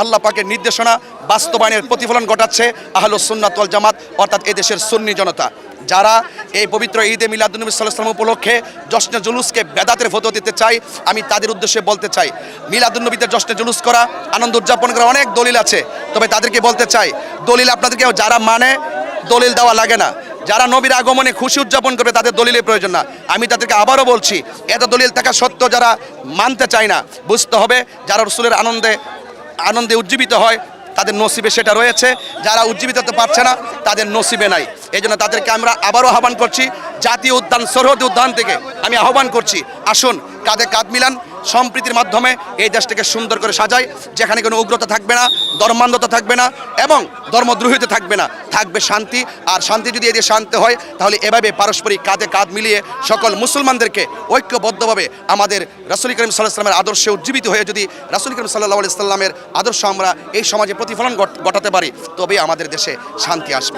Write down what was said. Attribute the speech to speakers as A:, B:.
A: আল্লাহ পাকের নির্দেশনা বাস্তবায়নের প্রতিফলন ঘটাচ্ছে আহলুস সুন্নাত ওয়াল জামাত অর্থাৎ এদেশের সুন্নি জনতা। যারা এই পবিত্র ঈদে মিলাদুন্নবী সাল্লাল্লাহু আলাইহি ওয়াসাল্লাম উপলক্ষে জশ্নে জুলুসকে বেদাতের ফতোয়া দিতে চাই, আমি তাদের উদ্দেশ্যে বলতে চাই, মিলাদুন্নবীতে জশ্নে জুলুস করা, আনন্দ উদযাপন করা অনেক দলিল আছে, তবে তাদেরকে বলতে চাই দলিল আপনাদেরকে যারা মানে দলিল দেওয়া লাগে না। যারা নবীর আগমনে খুশি উদযাপন করবে তাদের দলিলের প্রয়োজন না। আমি তাদেরকে আবারও বলছি, এত দলিল থাকা সত্ত্বেও যারা মানতে চায় না, বুঝতে হবে যারা রাসূলের আনন্দে উজ্জীবিত হয় তাদের নসিবে সেটা রয়েছে, যারা উজ্জীবিত হতে পারছে না তাদের নসিবে নাই। এই জন্য তাদেরকে আমরা আবারও আহ্বান করছি, জাতীয় উদ্যান সরহদি উদ্যান থেকে আমি আহ্বান করছি, আসুন কাঁধে কাঁধ মিলান, সম্প্রীতির মাধ্যমে এই দেশটাকে সুন্দর করে সাজাই, যেখানে কোনো উগ্রতা থাকবে না, ধর্মান্ধতা থাকবে না এবং ধর্মদ্রোহিতা থাকবে না, থাকবে শান্তি। আর শান্তি যদি এদের শান্তি হয় তাহলে এভাবে পারস্পরিক কাঁধে কাঁধ মিলিয়ে সকল মুসলমানদেরকে ঐক্যবদ্ধভাবে আমাদের রাসূল করিম সাল্লাল্লাহু আলাইহি ওয়াসাল্লামের আদর্শে উজ্জীবিত হয়ে যদি রাসূল করিম সাল্লাল্লাহু আলাইহি ওয়াসাল্লামের আদর্শ আমরা এই সমাজে প্রতিফলন ঘটাতে পারি, তবেই আমাদের দেশে শান্তি আসবে।